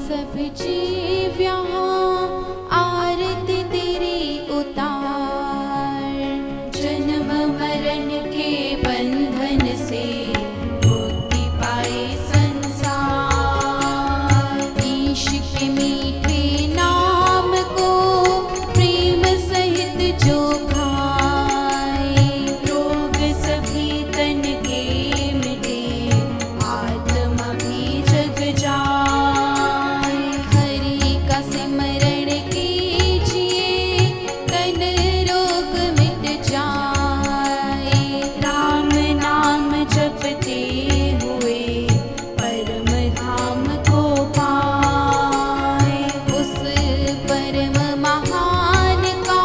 सब जीव यहाँ आरती तेरी उतार। जन्म मरण के बंधन से मुक्ति पाए संसार। इश्क के मीठे नाम को प्रेम सहित जो खाए, रोग सभी तन के मिटे, आत्मा भी जग जाए। हरि का सिमरण कीजिए, तन रोग मिट जाए। राम नाम जपते हुए परम धाम को पाए। उस परम महान का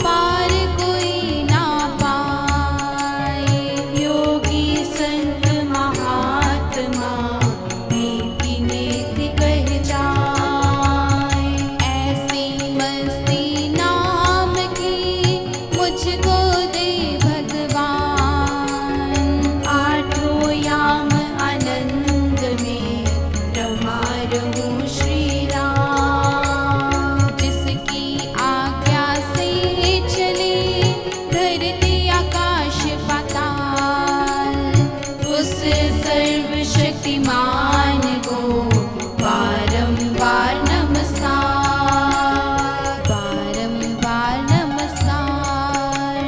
पार कोई ना पाए। योगी संत महात्मा नीति नीति कह जाए। ऐसी मस्ती नाम की मुझको दे भगवान। आठों याम आनंद में रमा रहूं श्री राम। जिसकी आज्ञा से चले धरती आकाश पाताल, उस सर्वशक्तिमान को बारंबार नमस्कार। बारंबार नमस्कार,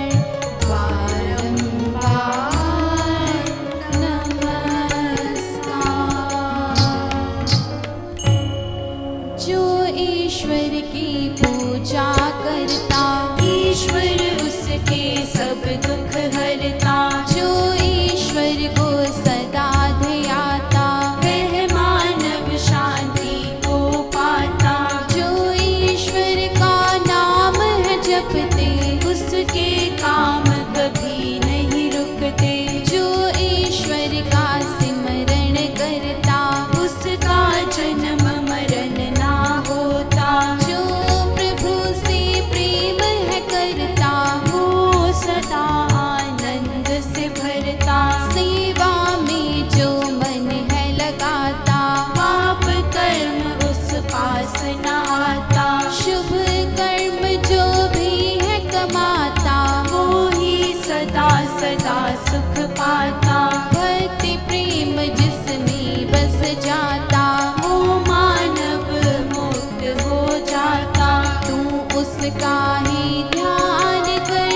बारंबार नमस्कार। जो ईश्वर की पूजा करता, ईश्वर उसके सब दुख हरता। जो ईश्वर को सदा ध्याता, वह मानव शांति को पाता। जो ईश्वर का नाम है जपते, उसके काम कभी नहीं रुकते। जो ईश्वर का सिमरण करता, उसका जन्म मरण ना होता। जो प्रभु से प्रेम है करता, वो सदा आनंद से भरता। सेवा में जो मन है लगाता, पाप कर्म उस पास न आता। शुभ कर्म जो भी है कमाता, वो ही सदा सदा सुख पाता। भक्ति प्रेम जिसमें बस जाता, वो मानव मुक्त हो जाता। तू उसका ही ध्यान कर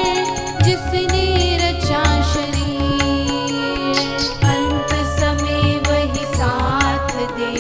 जिसने रचा शरीर। अंत समय वही साथ दे,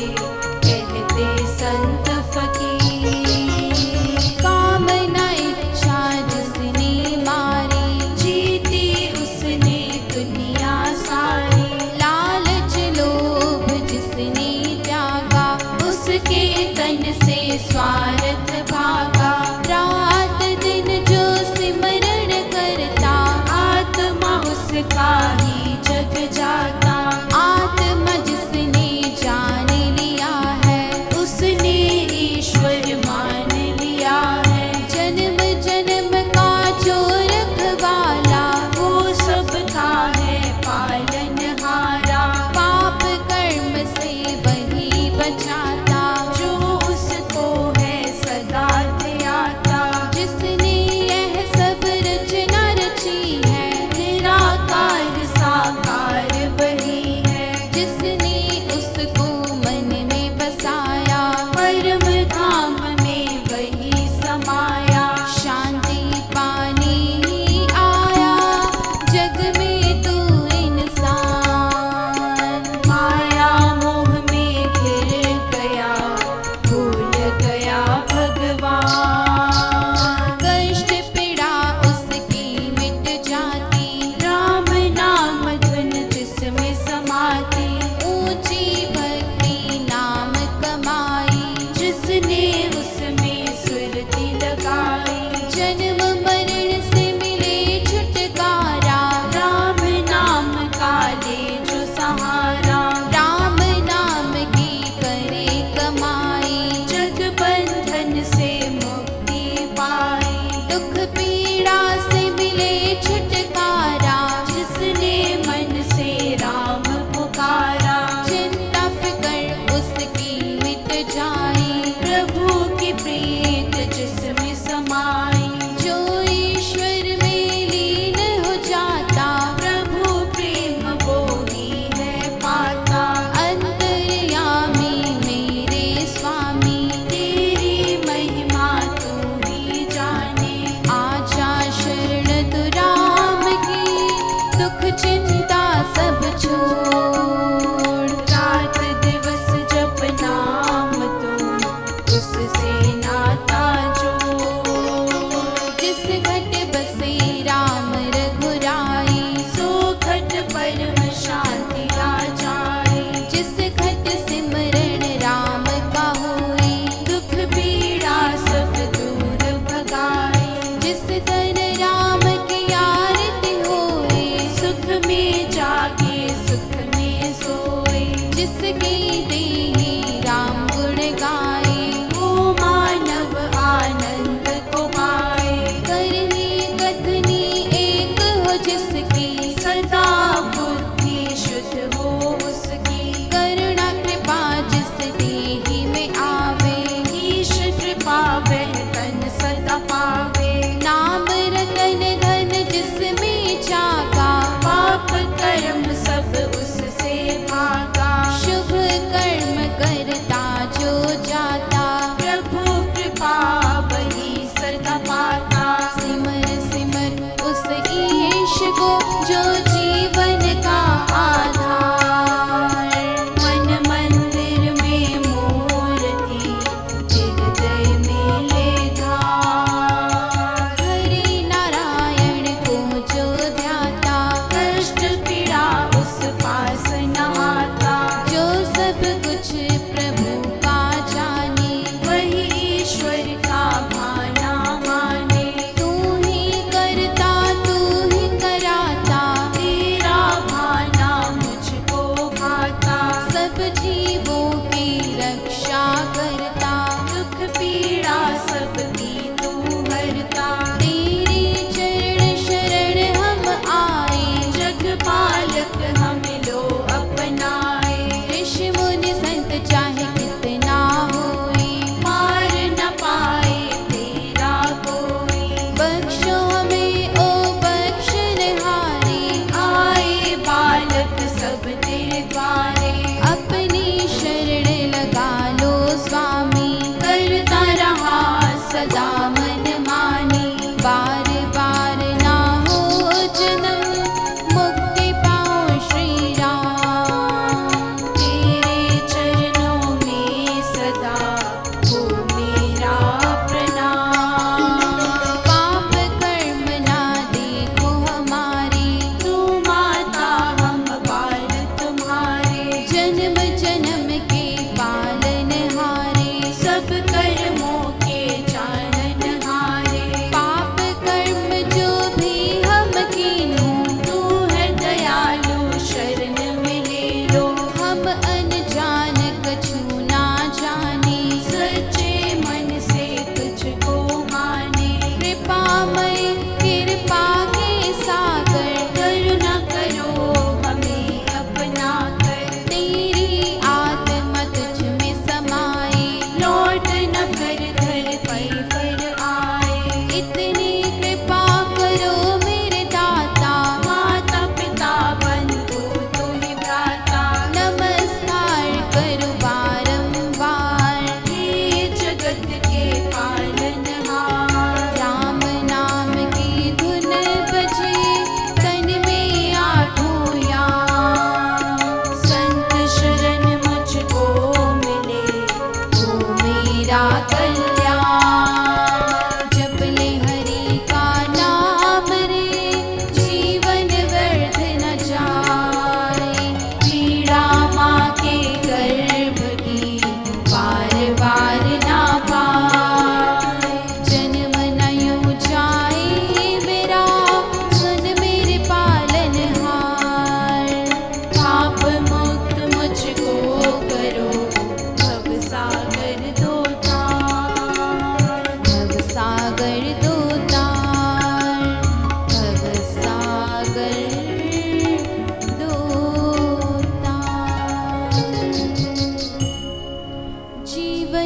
कहते संत फकीर। कामना इच्छा जिसने मारी, जीती उसने दुनिया सारी। लालच लोभ जिसने त्यागा, उसके तन से स्वार्थ भागा। रात दिन जो सिमरण करता, आत्मा उसका ही जग जाता। आत्मा जिसने जान लिया है, उसने ईश्वर मान लिया है। जन्म जन्म का जो रखवाला, वो सबका है पालनहारा। पाप कर्म से वही बचाता, जो उसको है सदा ध्याता। जिसने यह सब रचना रची है, निराकार साकार वही है। जिसने उसको मन में बसाया, परम धाम में वही समाया। शांति पाने ही आया जग में तू इंसान। माया मोह में घिर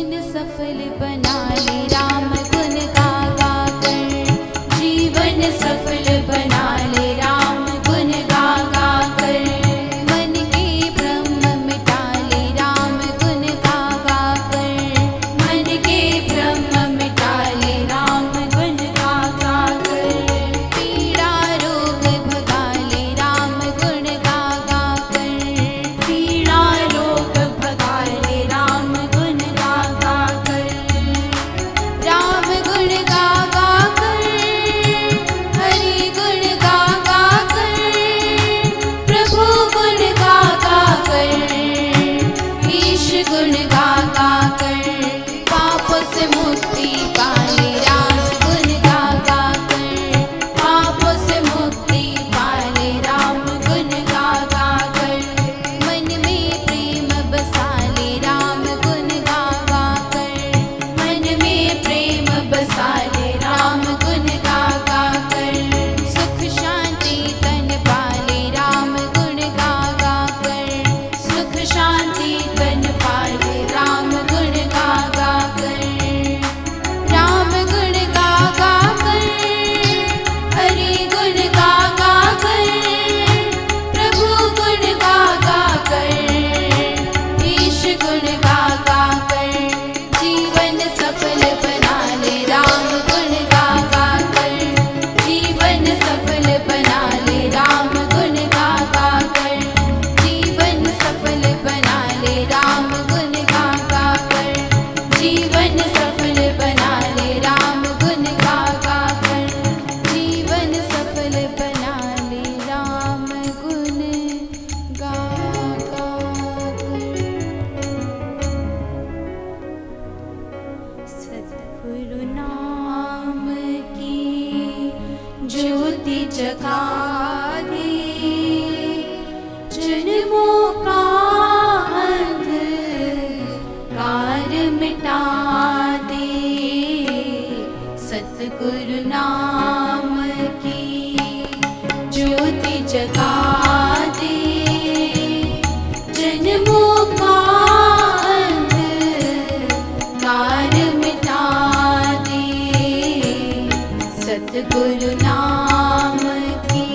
जीवन सफल बना ले राम गुण गा गा कर, जीवन सफल बना ले राम गुण गा गा कर, मन के भ्रम मिटा ले राम गुण गा गा कर, मन के भ्रम मिटा ले राम गुण गा गा कर, पीड़ा रोग भगा ले राम गुण गा गा कर, पीड़ा रोग भगा ले राम गुण गा गा कर, राम गुण गा गा कर, हरि गुण गा गा कर, प्रभु गुण गा गा कर, ईश गुण गा गा कर, पाप से मुक्ति पाले राम गुण गा गा कर, पाप से मुक्ति पाले राम गुण गा गा कर, मन में प्रेम बसा ले राम गुण गा गा कर, मन में प्रेम बसा ले राम गुण गा गा कर, सुख शांति तन पाले राम गुण गा गा कर, सुख शांति तन पाले राम गुण गा गा कर, राम गुण गा गा कर, हरि गुण गा गा कर, प्रभु गुण गा गा कर, ईश गुण गा गा कर, जीवन सफल बना ले राम गुण गा गा कर, जीवन सफल बना ले राम गुण गा गा कर, जीवन सफल बना ले राम गुण गा गा कर, जीवन सफल बना ले राम गुण गा गा कर, जीवन सफल बना ले राम गुण गा गा कर। सतगुरु नाम की ज्योति जगा दे, जन्मों का अंधकार मिटा दे, सतगुरु नाम की ज्योति जगा दे, जन्मों का अंधकार मिटा दे, सतगुरु नाम की।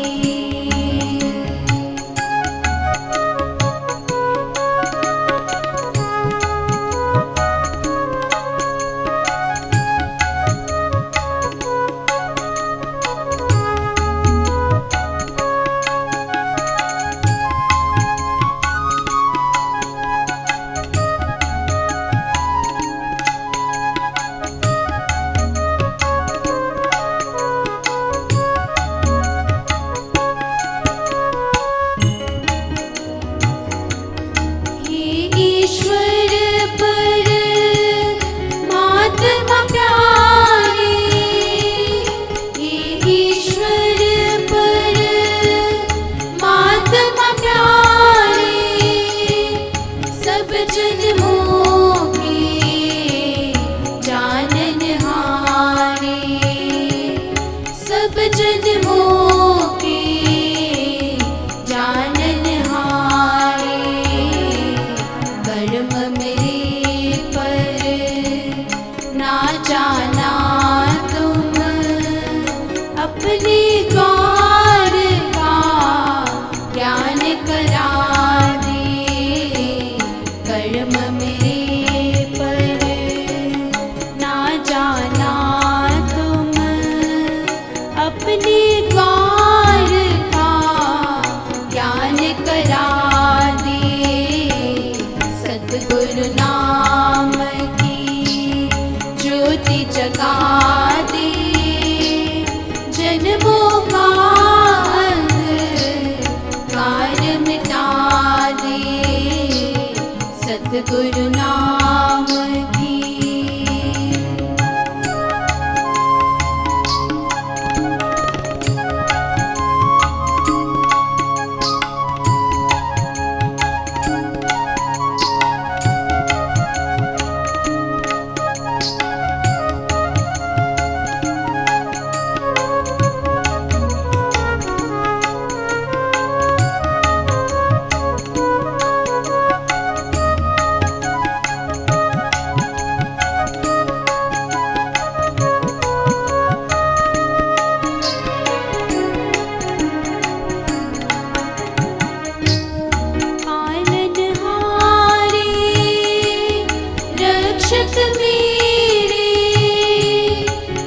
रक्षक मेरे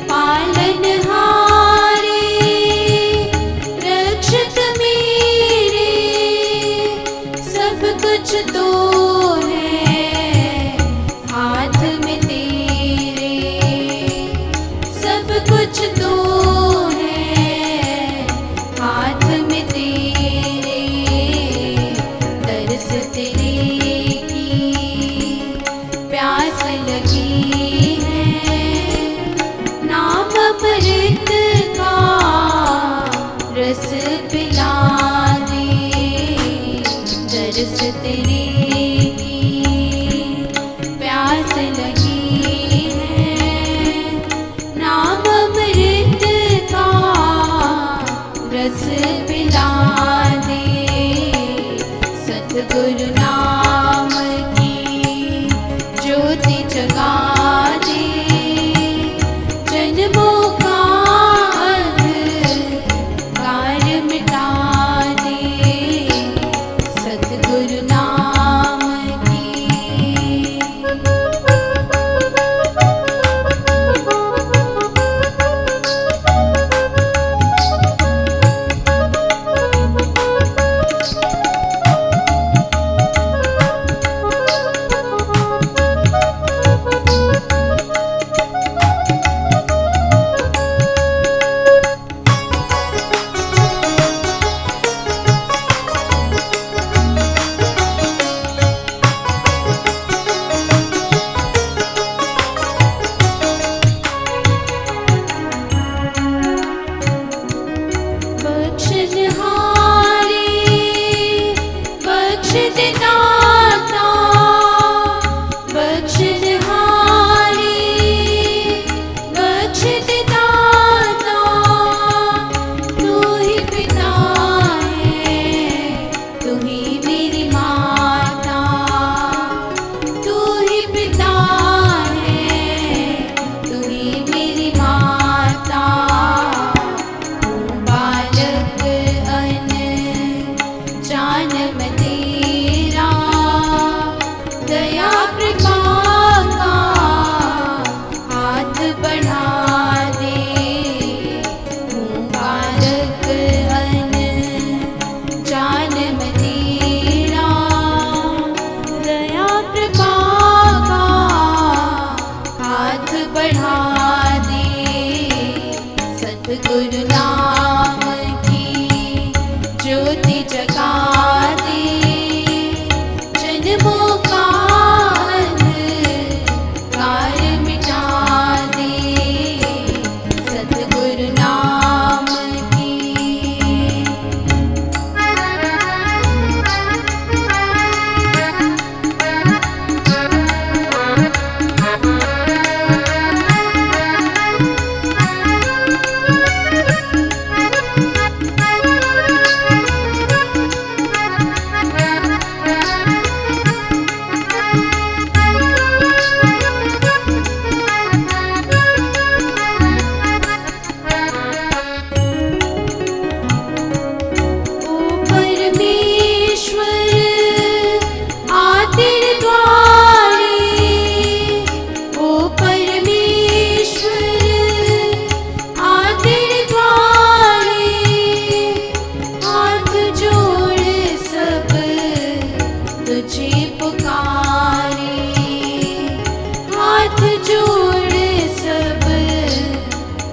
पालनहारे, रक्षक मेरे सब कुछ तो है हाथ में तेरे, सब कुछ तो है हाथ में तेरे, तरस तेरे की प्यास लगी है, नाम अमृत का रस पिला दे, तरस तेरे की प्यास लगी है, नाम अमृत का रस पिला दे, सतगुरु नाम की ज्योति जगा दे, जन्मों का अंधकार मिटा दे, सतगुरु नाम की। सतगुरु नाम की ज्योति जगा दे, जन्मों का अंधकार मिटा दे, सतगुरु नाम की।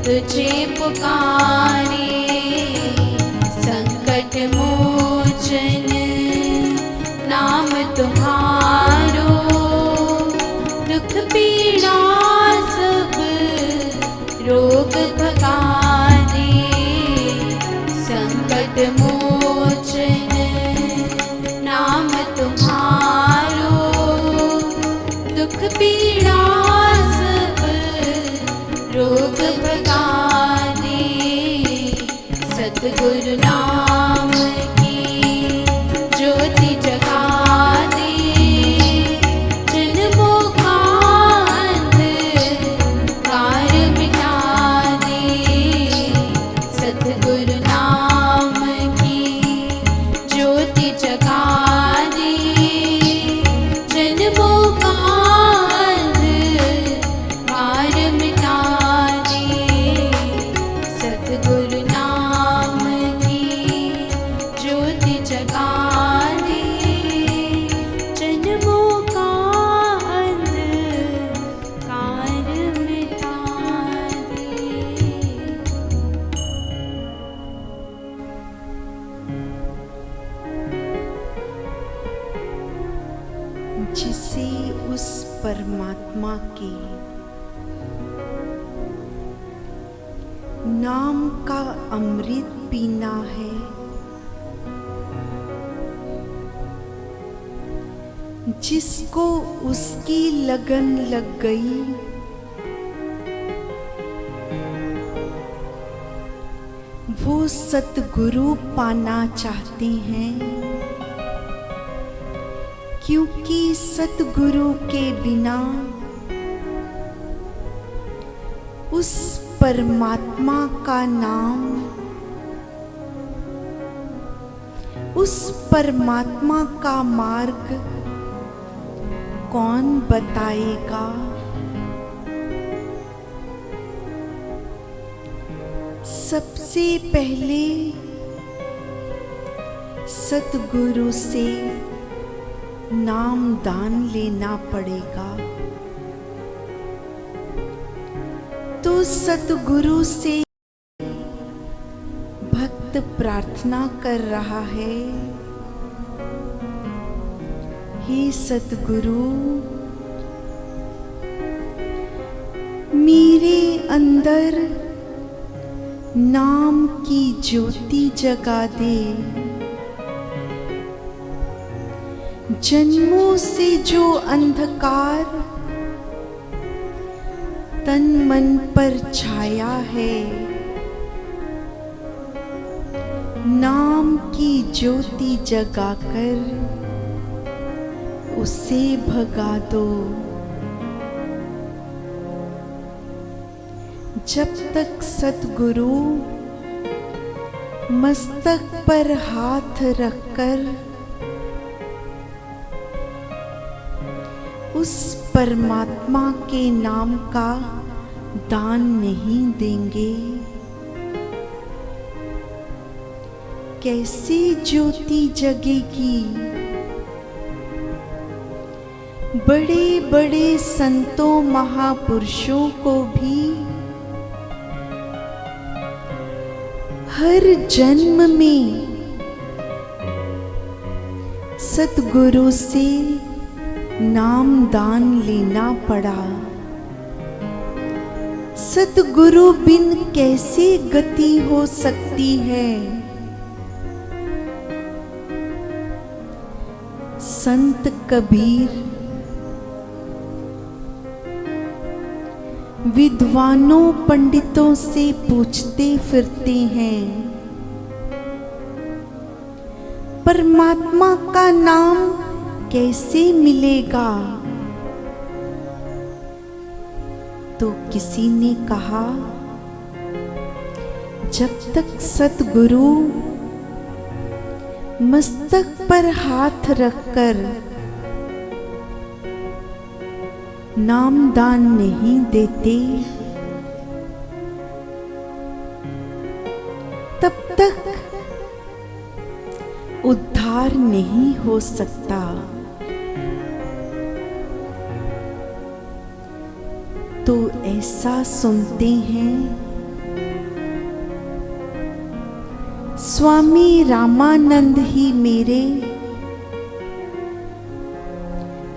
तुझे पुकारे, संकट मोचन नाम तुम्हारो, दुख पीड़ा सब रोग भगा दे, संकट मोचन नाम तुम्हारो, दुख पीड़ा सब रोग भगा दे, सतगुरु नाम की ज्योति जगा दे, जन्मों का अंधकार मिटा दे, सतगुरु नाम की ज्योति जगा दे, जन्मों का अंधकार परमात्मा के नाम का अमृत पीना है, जिसको उसकी लगन लग गई, वो सतगुरु पाना चाहते हैं, क्योंकि सतगुरु के बिना उस परमात्मा का नाम, उस परमात्मा का मार्ग कौन बताएगा। सबसे पहले सतगुरु से नाम दान लेना पड़ेगा। तो सतगुरु से भक्त प्रार्थना कर रहा है, हे सतगुरु, मेरे अंदर नाम की ज्योति जगा दे। जन्मों से जो अंधकार तन मन पर छाया है, नाम की ज्योति जगाकर उसे भगा दो। जब तक सतगुरु मस्तक पर हाथ रखकर उस परमात्मा के नाम का दान नहीं देंगे, कैसे ज्योति जगेगी। बड़े बड़े संतों महापुरुषों को भी हर जन्म में सतगुरु से नाम दान लेना पड़ा। सतगुरु बिन कैसे गति हो सकती है। संत कबीर विद्वानों पंडितों से पूछते फिरते हैं, परमात्मा का नाम कैसे मिलेगा। तो किसी ने कहा, जब तक सतगुरु मस्तक पर हाथ रखकर नाम दान नहीं देते, तब तक उद्धार नहीं हो सकता। तो ऐसा सुनते हैं स्वामी रामानंद ही मेरे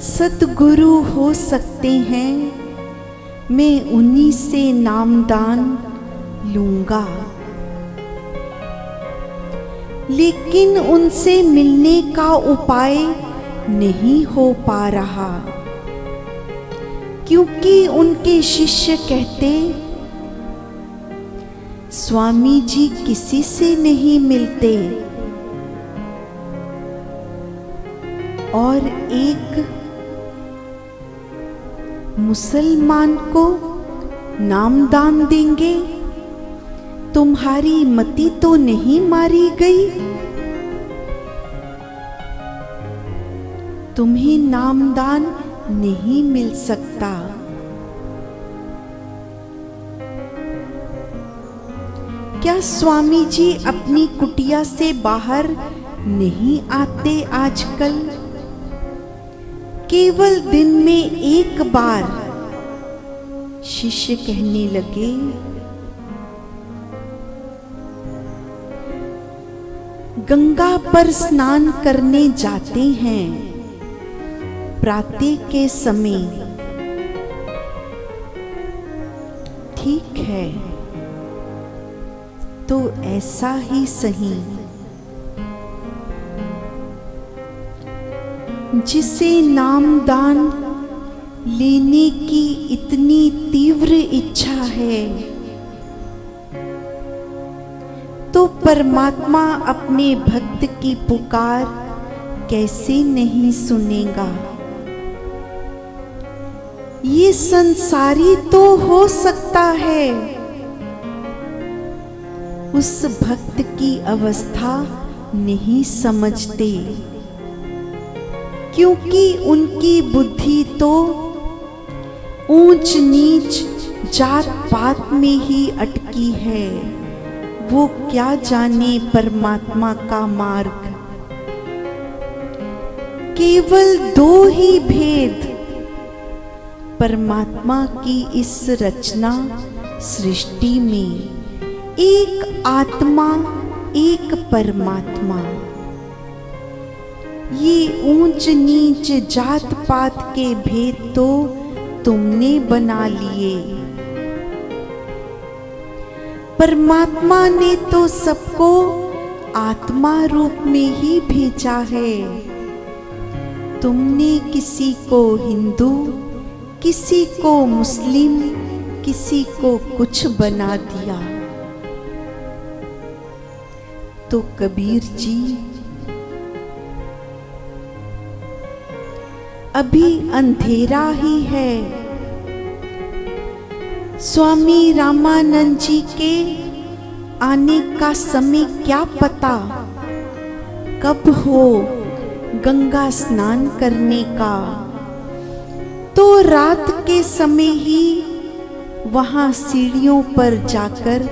सतगुरु हो सकते हैं, मैं उन्हीं से नामदान लूंगा। लेकिन उनसे मिलने का उपाय नहीं हो पा रहा, क्योंकि उनके शिष्य कहते, स्वामी जी किसी से नहीं मिलते। और एक मुसलमान को नामदान देंगे, तुम्हारी मति तो नहीं मारी गई। तुम्हें नामदान नहीं मिल सकता। क्या स्वामी जी अपनी कुटिया से बाहर नहीं आते आजकल? केवल दिन में एक बार शिष्य कहने लगे, गंगा पर स्नान करने जाते हैं प्रातः के समय, ठीक है, तो ऐसा ही सही। जिसे नामदान लेने की इतनी तीव्र इच्छा है, तो परमात्मा अपने भक्त की पुकार कैसे नहीं सुनेगा। ये संसारी तो हो सकता है, उस भक्त की अवस्था नहीं समझते, क्योंकि उनकी बुद्धि तो ऊंच नीच जात पात में ही अटकी है। वो क्या जाने परमात्मा का मार्ग। केवल दो ही भेद परमात्मा की इस रचना सृष्टि में, एक आत्मा एक परमात्मा। ये ऊंच नीच जात पात के भेद तो तुमने बना लिए। परमात्मा ने तो सबको आत्मा रूप में ही भेजा है। तुमने किसी को हिंदू, किसी को मुस्लिम, किसी को कुछ बना दिया। तो कबीर जी अभी अंधेरा ही है। स्वामी रामानंद जी के आने का समय क्या पता कब हो गंगा स्नान करने का। तो रात के समय ही वहां सीढ़ियों पर जाकर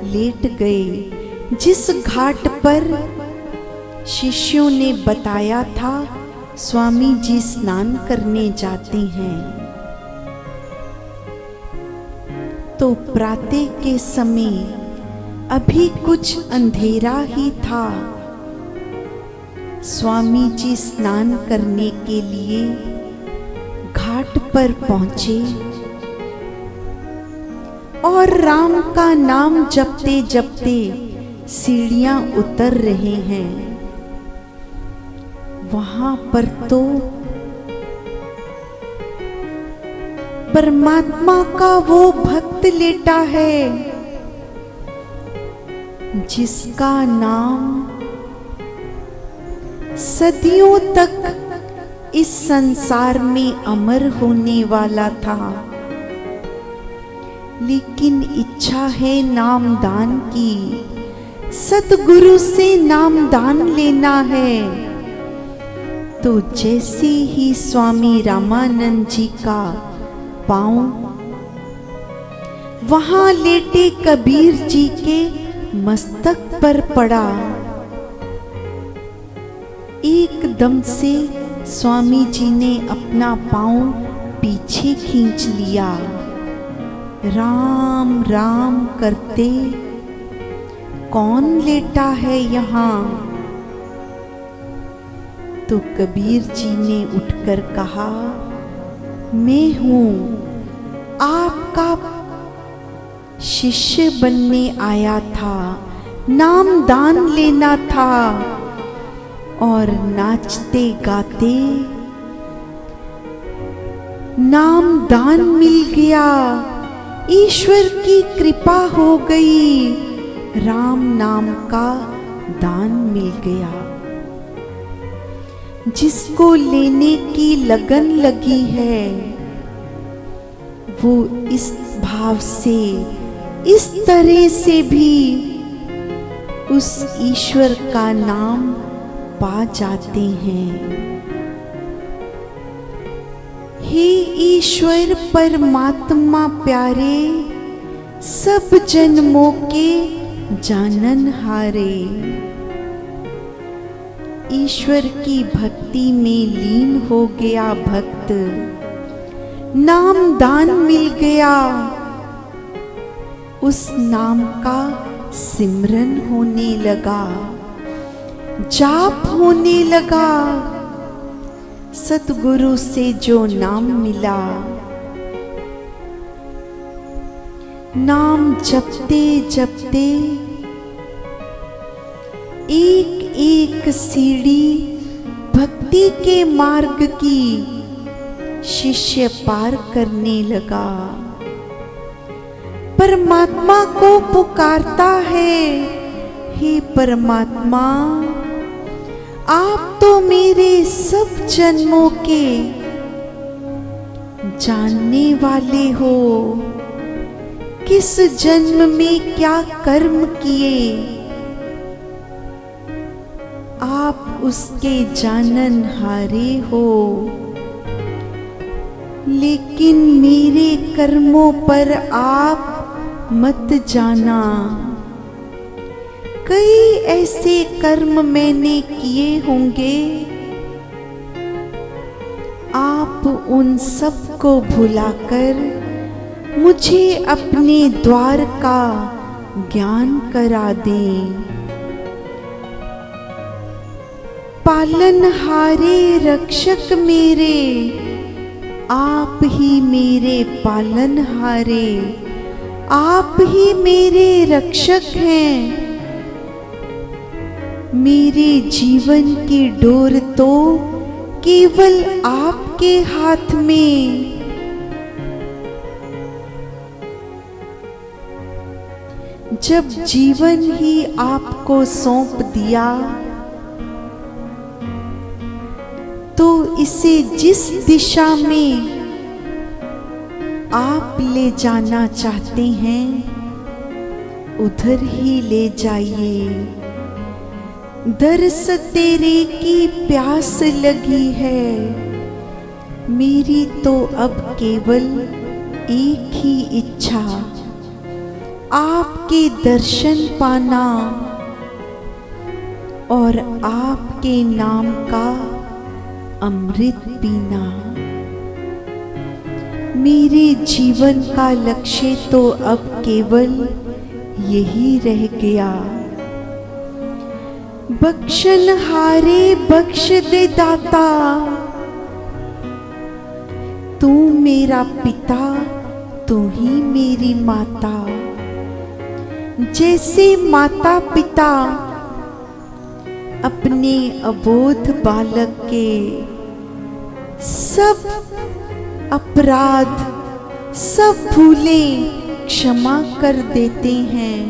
लेट गए, जिस घाट पर शिष्यों ने बताया था स्वामी जी स्नान करने जाते हैं। तो प्रातः के समय अभी कुछ अंधेरा ही था। स्वामी जी स्नान करने के लिए घाट पर पहुंचे और राम का नाम जपते जपते सीढ़ियां उतर रहे हैं। वहां पर तो परमात्मा का वो भक्त लेटा है जिसका नाम सदियों तक इस संसार में अमर होने वाला था। लेकिन इच्छा है नामदान की, सतगुरु से नामदान लेना है। तो जैसे ही स्वामी रामानंद जी का पांव वहां लेटे कबीर जी के मस्तक पर पड़ा, एकदम से स्वामी जी ने अपना पांव पीछे खींच लिया। राम राम करते, कौन लेटा है यहाँ? तो कबीर जी ने उठकर कहा, मैं हूँ, आपका शिष्य बनने आया था, नामदान लेना था। और नाचते गाते नामदान मिल गया, ईश्वर की कृपा हो गई, राम नाम का दान मिल गया। जिसको लेने की लगन लगी है वो इस भाव से, इस तरह से भी उस ईश्वर का नाम पा जाते हैं। हे ईश्वर परमात्मा प्यारे, सब जन्मों के जाननहारे। ईश्वर की भक्ति में लीन हो गया भक्त, नामदान मिल गया। उस नाम का सिमरन होने लगा, जाप होने लगा। सतगुरु से जो नाम मिला नाम जपते जपते एक एक सीढ़ी भक्ति के मार्ग की शिष्य पार करने लगा। परमात्मा को पुकारता है, हे परमात्मा, आप तो मेरे सब जन्मों के जानने वाले हो। किस जन्म में क्या कर्म किए, आप उसके जाननहारे हो। लेकिन मेरे कर्मों पर आप मत जाना। कई ऐसे कर्म मैंने किए होंगे, आप उन सब को भुलाकर मुझे अपने द्वार का ज्ञान करा दें। पालनहारे रक्षक मेरे, आप ही मेरे पालनहारे, आप ही मेरे रक्षक हैं। मेरे जीवन की डोर तो केवल आपके हाथ में। जब जीवन ही आपको सौंप दिया, तो इसे जिस दिशा में आप ले जाना चाहते हैं उधर ही ले जाइए। दर्स तेरे की प्यास लगी है, मेरी तो अब केवल एक ही इच्छा, आपके दर्शन पाना और आपके नाम का अमृत पीना। मेरे जीवन का लक्ष्य तो अब केवल यही रह गया। बख्शनहारे बख्श दे दाता, तू मेरा पिता, तू ही मेरी माता। जैसे माता पिता अपने अबोध बालक के सब अपराध, सब भूलें क्षमा कर देते हैं।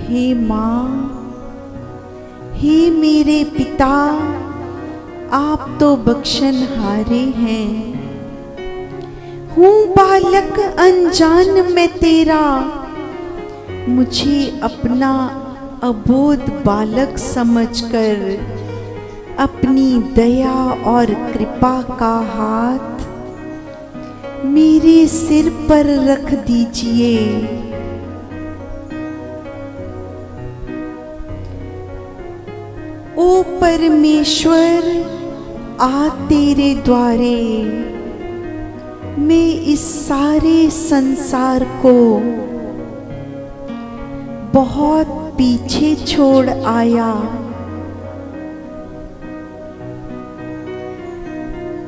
हे माँ, हे मेरे पिता, आप तो बख्शनहारे हैं। हूँ बालक अनजान मैं तेरा, मुझे अपना अबोध बालक समझकर अपनी दया और कृपा का हाथ मेरे सिर पर रख दीजिए। ओ परमेश्वर, आ तेरे द्वारे मैं इस सारे संसार को बहुत पीछे छोड़ आया।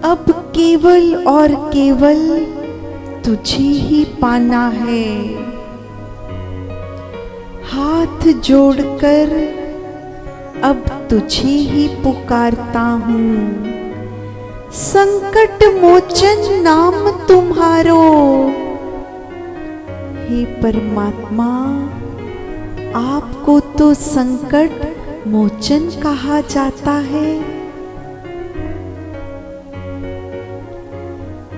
अब केवल और केवल तुझे ही पाना है। हाथ जोड़कर अब तुझे ही पुकारता हूँ। संकट मोचन नाम तुम्हारो, हे परमात्मा, आपको तो संकट मोचन कहा जाता है।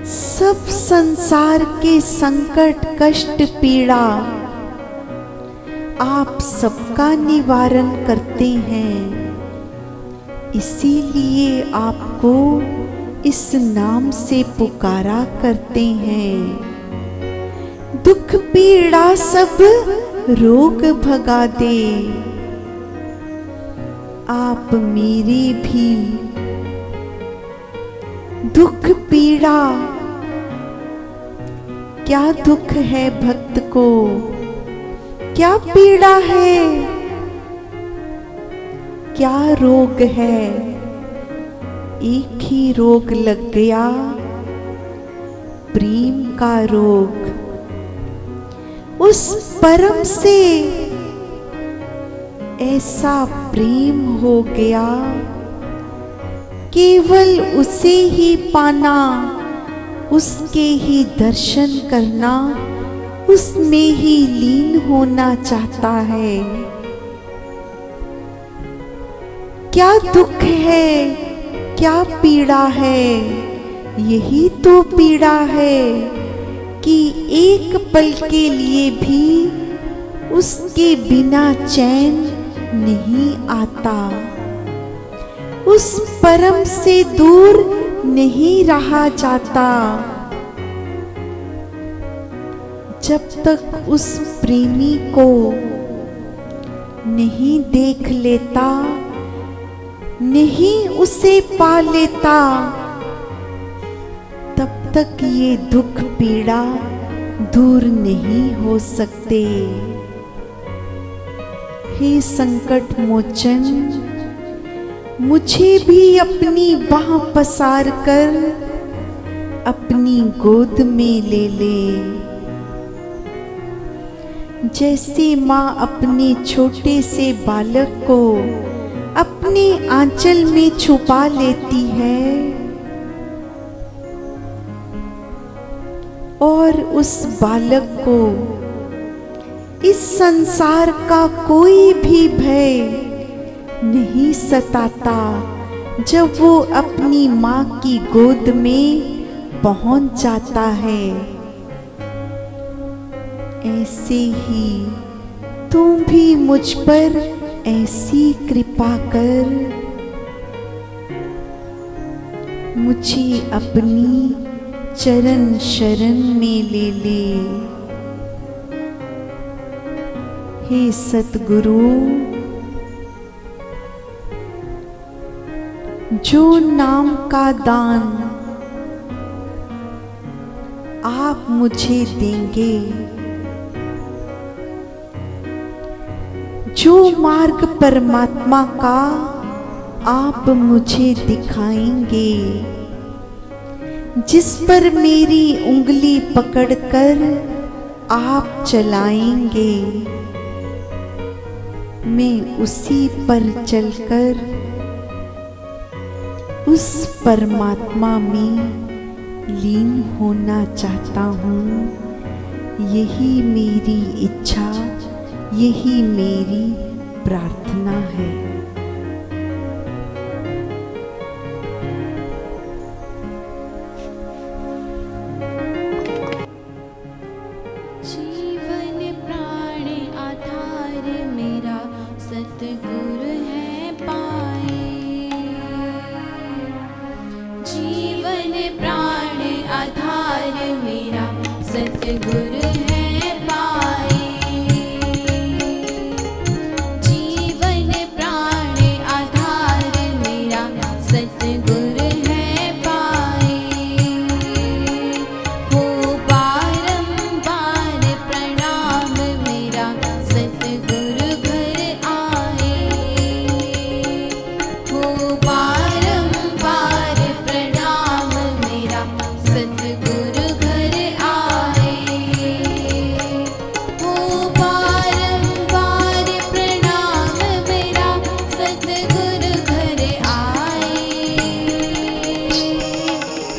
सब संसार के संकट कष्ट पीड़ा आप सबका निवारण करते हैं। इसीलिए आपको इस नाम से पुकारा करते हैं। दुख पीड़ा सब रोग भगा दे, आप मेरे भी दुख पीड़ा। क्या दुख है भक्त को, क्या पीड़ा है, क्या रोग है। एक ही रोग लग गया, प्रेम का रोग। उस परम से ऐसा प्रेम हो गया, केवल उसे ही पाना, उसके ही दर्शन करना, उसमें ही लीन होना चाहता है। क्या दुख है, क्या पीड़ा है, यही तो पीड़ा है कि एक पल के लिए भी उसके बिना चैन नहीं आता, उस परम से दूर नहीं रहा जाता। जब तक उस प्रेमी को नहीं देख लेता, नहीं उसे पा लेता, तब तक ये दुख पीड़ा दूर नहीं हो सकते। हे संकट मोचन, मुझे भी अपनी बाह पसार कर अपनी गोद में ले ले। जैसे माँ अपने छोटे से बालक को अपने आंचल में छुपा लेती है और उस बालक को इस संसार का कोई भी भय नहीं सताता जब वो अपनी माँ की गोद में पहुंच जाता है, ऐसे ही तुम भी मुझ पर ऐसी कृपा कर, मुझे अपनी चरण शरण में ले ले। हे सतगुरु, जो नाम का दान आप मुझे देंगे, जो मार्ग परमात्मा का आप मुझे दिखाएंगे, जिस पर मेरी उंगली पकड़कर आप चलाएंगे, मैं उसी पर चलकर उस परमात्मा में लीन होना चाहता हूँ। यही मेरी इच्छा, यही मेरी प्रार्थना है। जीवन प्राण आधार मेरा सतगुरु है पाए। जीवन प्राण आधार मेरा सतगुरु है पाए। जीवन प्राण आधार मेरा सतगुरु है पाए। हो बारंबार प्रणाम मेरा सतगुरु घर आए। हो बारंबार प्रणाम मेरा सतगुरु घर आए। हो बारंबार प्रणाम मेरा सतगुरु घर आए।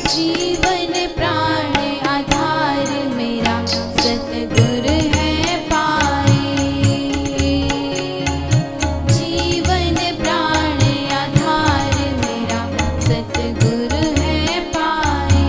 जीवन प्राण आधार मेरा सतगुरु है पाए। जीवन प्राण आधार मेरा सतगुरु है पाए।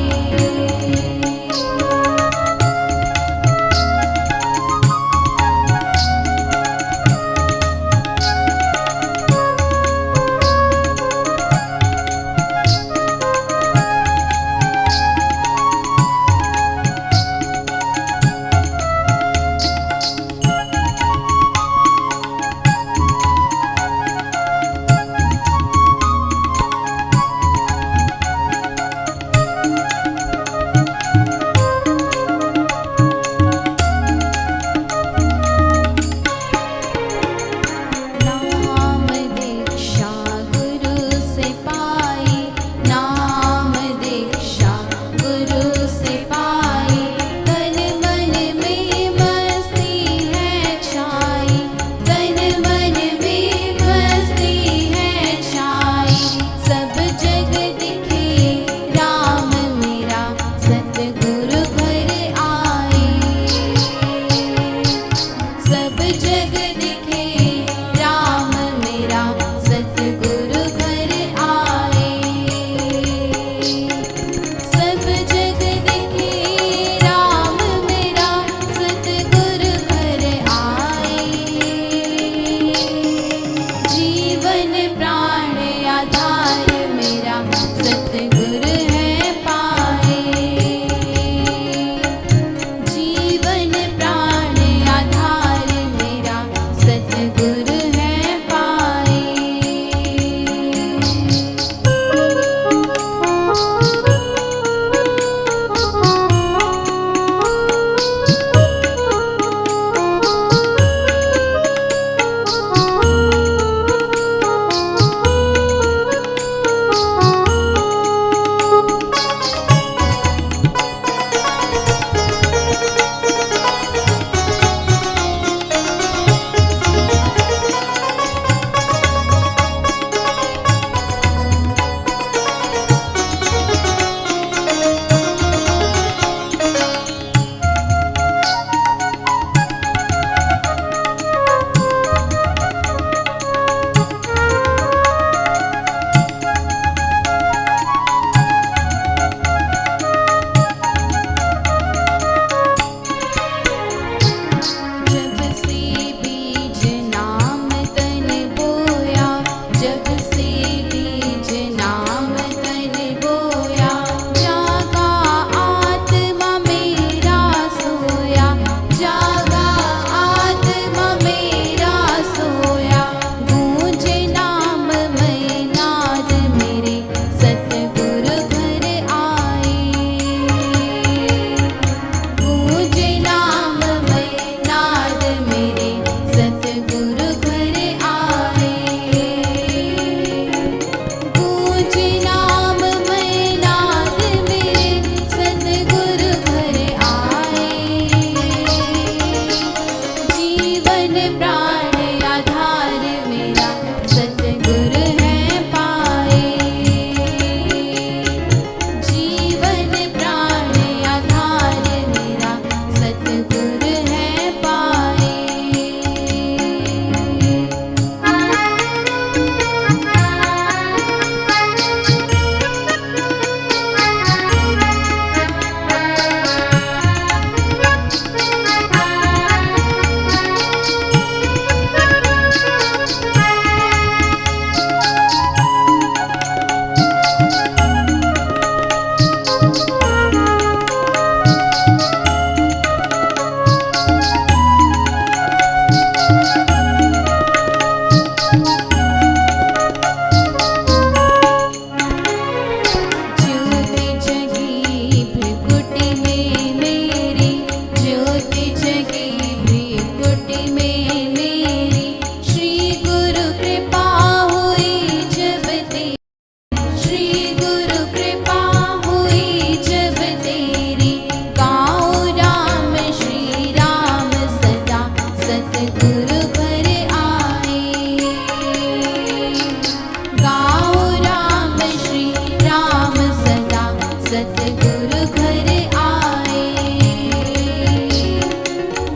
सतगुरु घर आए।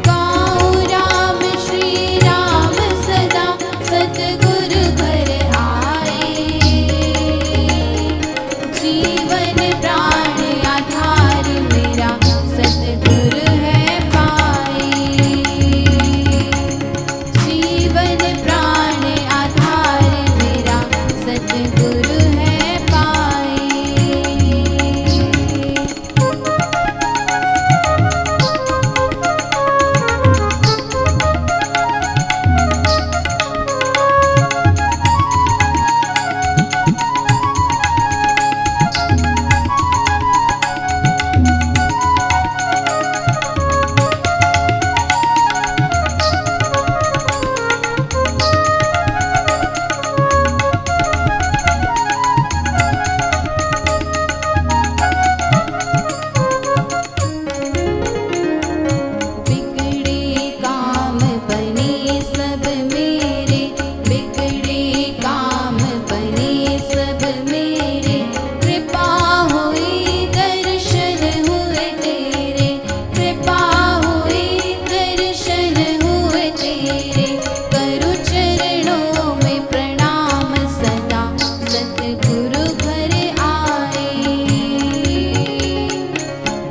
गाओ राम श्री राम सदा सतगुरु घर आए। जीवन प्राण आधार मेरा सतगुरु है पाए। जीवन प्राण आधार मेरा सतगुरु है पाए। बिगड़े काम बने सब मेरे, बिगड़े काम बने सब मेरे। कृपा हुई दर्शन हुए तेरे, कृपा हुई दर्शन हुए तेरे। करो चरणों में प्रणाम सदा सतगुरु घर आए।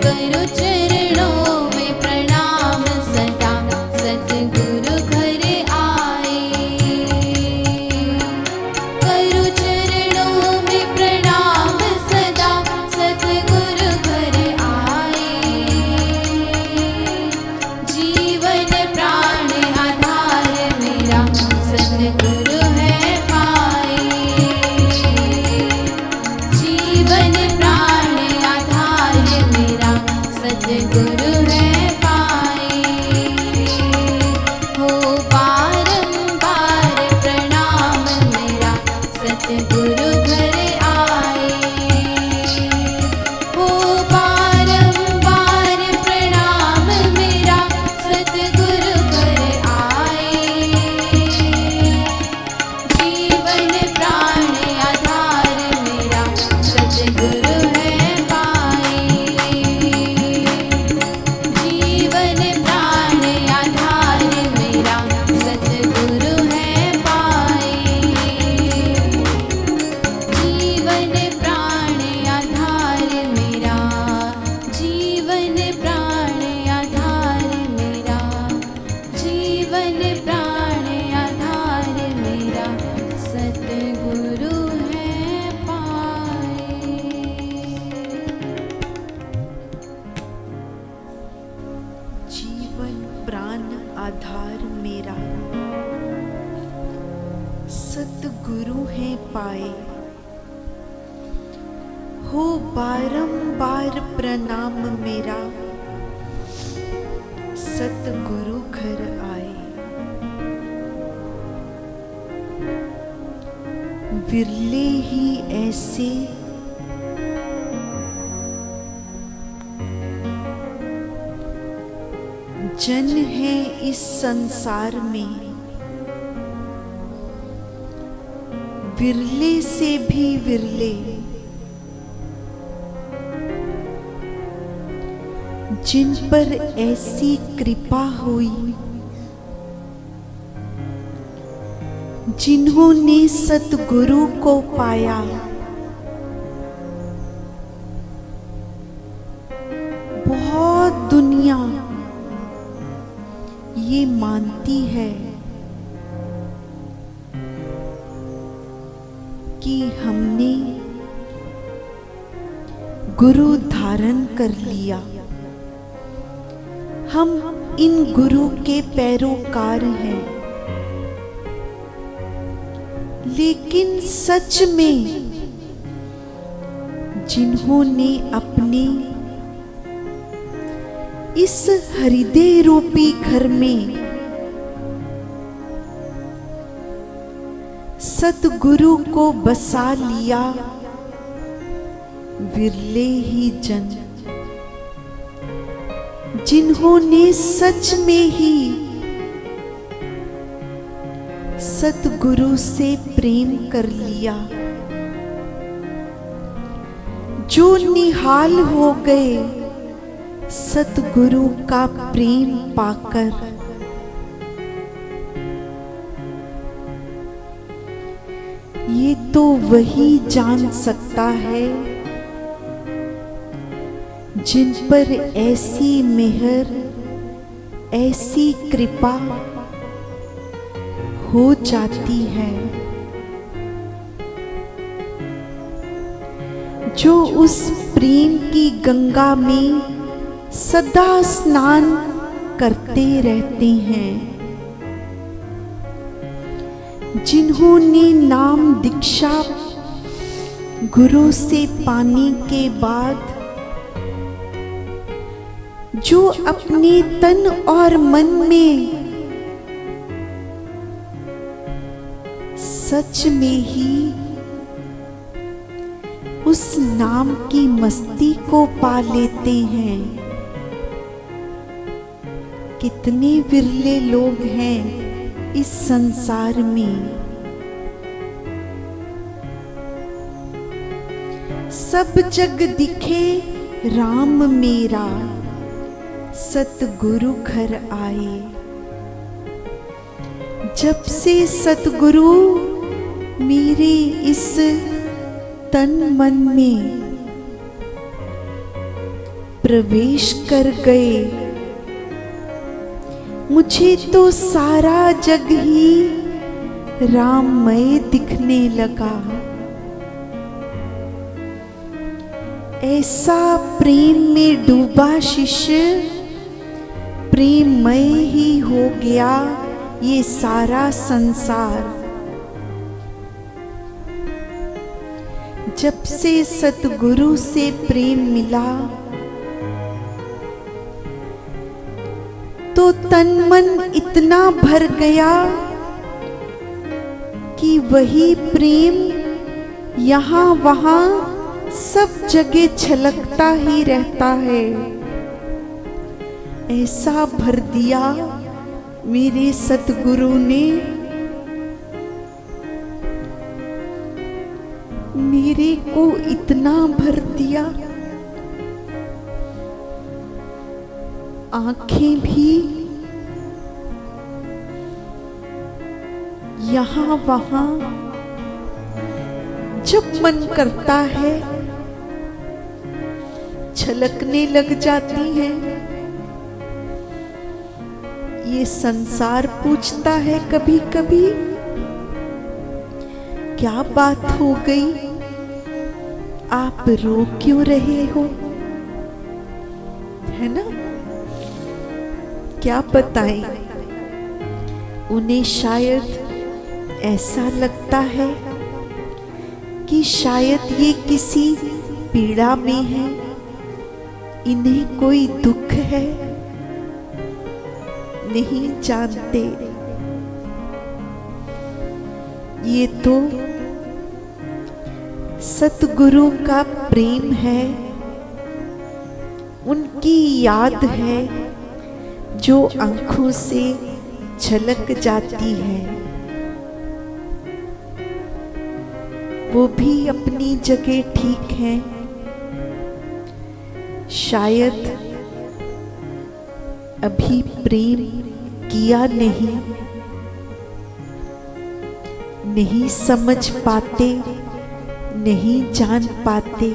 करो चरणों में प्रणाम सदा सतगुरु घर आए। करो चरणों में प्रणाम सदा सतगुरु घर आए। जीवन प्राण आधार मेरा सतगुरु है पाए। जीवन प्राण आधार मेरा सतगुरु है पाए। हो बारंबार प्रणाम मेरा सतगुरु घर आए। हो बारंबार प्रणाम मेरा सतगुरु घर आए। जीवन प्राण आधार मेरा सतगुरु है पाए। जीवन प्राण आधार मेरा सतगुरु है पाए। जीवन प्राण आधार मेरा, जीवन प्राण आधार मेरा, जीवन प्राण आधार मेरा सतगुरु है पाए। जीवन प्राण आधार मेरा सतगुरु है पाए। हो बारंबार प्रणाम मेरा सतगुरु घर आए। विरले ही ऐसे जन है इस संसार में, विरले से भी विरले जिन पर ऐसी कृपा हुई, जिन्होंने सतगुरु को पाया। बहुत दुनिया ये मानती है कि हमने गुरु धारण कर लिया, हम इन गुरु के पैरोकार हैं। लेकिन सच में जिन्होंने अपने इस हृदय रूपी घर में सतगुरु को बसा लिया, विरले ही जन जिन्होंने सच में ही सतगुरु से प्रेम कर लिया, जो निहाल हो गए सतगुरु का प्रेम पाकर। ये तो वही जान सकता है जिन पर ऐसी मेहर, ऐसी कृपा हो जाती है, जो उस प्रेम की गंगा में सदा स्नान करते रहते हैं, जिन्होंने नाम दीक्षा गुरु से पाने के बाद जो अपने तन और मन में सच में ही उस नाम की मस्ती को पा लेते हैं। कितने विरले लोग हैं इस संसार में। सब जग दिखे राम मेरा, सतगुरु घर आए। जब से सतगुरु मेरे इस तन मन में प्रवेश कर गए, मुझे तो सारा जग ही राममय दिखने लगा। ऐसा प्रेम में डूबा शिष्य, प्रेममय ही हो गया ये सारा संसार। जब से सतगुरु से प्रेम मिला तो तन मन इतना भर गया कि वही प्रेम यहाँ वहाँ सब जगह छलकता ही रहता है। ऐसा भर दिया मेरे सतगुरु ने, मेरे को इतना भर दिया, आंखें भी यहाँ वहाँ जब मन करता है छलकने लग जाती हैं। ये संसार पूछता है कभी कभी, क्या बात हो गई, आप रो क्यों रहे हो, है ना? क्या बताएं, उन्हें शायद ऐसा लगता है कि शायद ये किसी पीड़ा में है, इन्हें कोई दुख है, नहीं जानते। ये तो सतगुरु का प्रेम है, उनकी याद है जो आंखों से झलक जाती है। वो भी अपनी जगह ठीक है। शायद अभी प्रेम किया नहीं समझ पाते, नहीं जान पाते।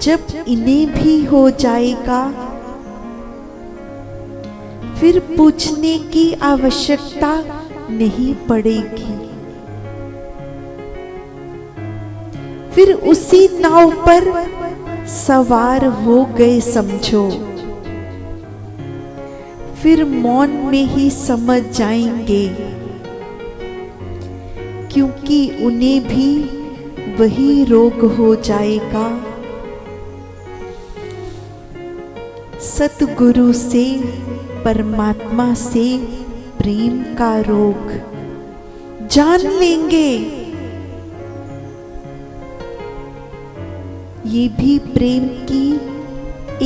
जब इन्हें भी हो जाएगा फिर पूछने की आवश्यकता नहीं पड़ेगी। फिर उसी नाव पर सवार हो गए समझो, फिर मौन में ही समझ जाएंगे, क्योंकि उन्हें भी वही रोग हो जाएगा, सतगुरु से, परमात्मा से प्रेम का रोग। जान लेंगे ये भी प्रेम की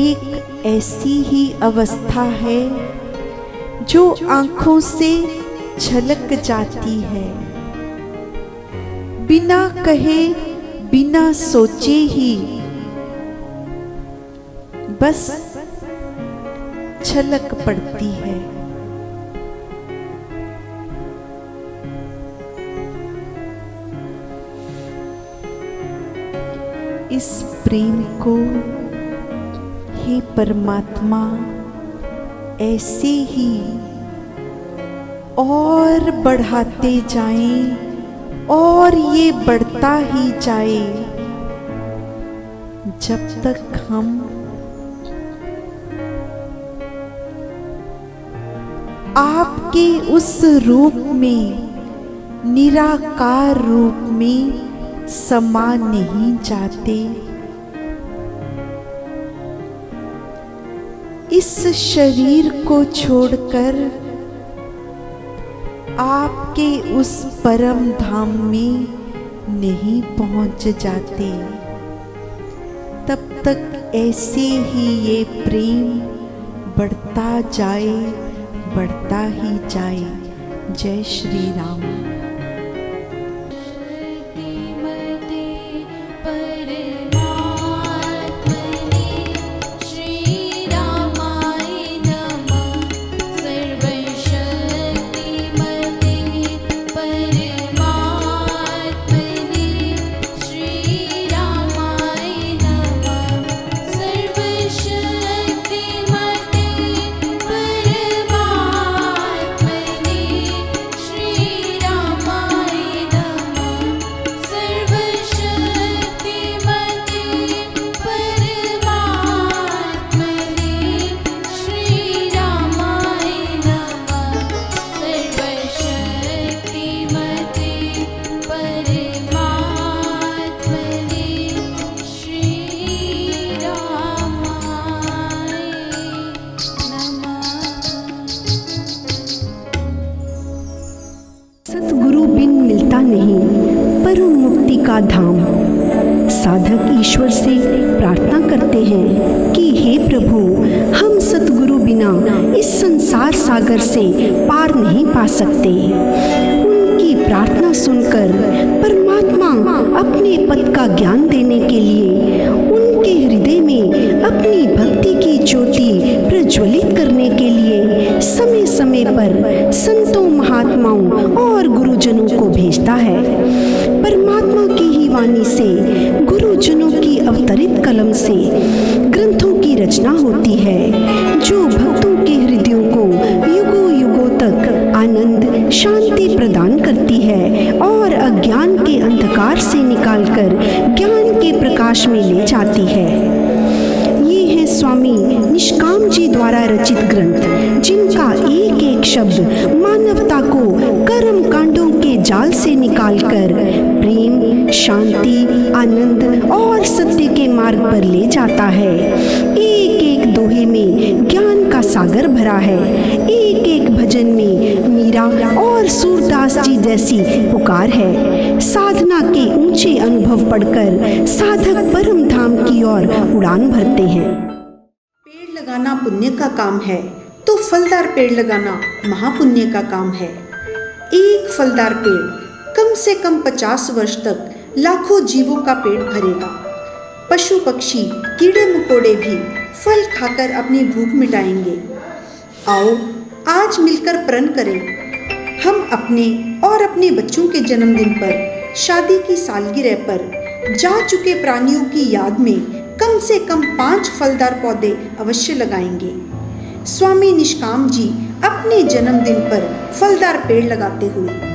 एक ऐसी ही अवस्था है जो आंखों से झलक जाती है, बिना कहे बिना सोचे ही बस छलक पड़ती है। इस प्रेम को हे परमात्मा ऐसे ही और बढ़ाते जाएं और ये बढ़ता ही जाए जब तक हम आपके उस रूप में, निराकार रूप में समा नहीं जाते। इस शरीर को छोड़कर आपके उस परम धाम में नहीं पहुंच जाते, तब तक ऐसे ही ये प्रेम बढ़ता जाए, बढ़ता ही जाए। जय श्री राम। का धाम। साधक ईश्वर से प्रार्थना करते हैं कि हे प्रभु, हम सतगुरु बिना इस संसार सागर से पार नहीं पा सकते। उनकी प्रार्थना सुनकर परमात्मा अपने पद का ज्ञान देने के लिए उनके हृदय में अपनी भक्ति की ज्योति प्रज्वलित करने के लिए समय समय पर संतों, महात्माओं और गुरुजनों को भेजता है। परमात्मा की ही वाणी से, गुरुजनों की अवतरित कलम से ग्रंथों की रचना होती है, जो भक्तों के हृदयों को युगों युगों तक आनंद, शांति प्रदान करती है और अज्ञान के अंधकार से निकालकर ज्ञान के प्रकाश में ले जाती है। ये है स्वामी निष्काम जी द्वारा रचित ग्रंथ, जिनका एक एक शब्द मानवता को कर्म कांडों के जाल से निकालकर प्रेम, शांति, आनंद और सत्य के मार्ग पर ले जाता है। एक एक दोहे में ज्ञान का सागर भरा है। एक एक भजन में मीरा और सूरदास जी जैसी पुकार है। साधना के ऊंचे अनुभव पढ़कर साधक परम धाम की ओर उड़ान भरते हैं। पेड़ लगाना पुण्य का काम है तो फलदार पेड़ लगाना महापुण्य का काम है। एक फलदार पेड़ कम से कम 50 वर्ष तक लाखों जीवों का पेट भरेगा। पशु पक्षी, कीड़े मकोड़े भी फल खाकर अपनी भूख मिटाएंगे। आओ आज मिलकर प्रण करें, हम अपने और अपने बच्चों के जन्मदिन पर, शादी की सालगिरह पर जा चुके प्राणियों की याद में कम से कम 5 फलदार पौधे अवश्य लगाएंगे। स्वामी निष्काम जी अपने जन्मदिन पर फलदार पेड़ लगाते हुए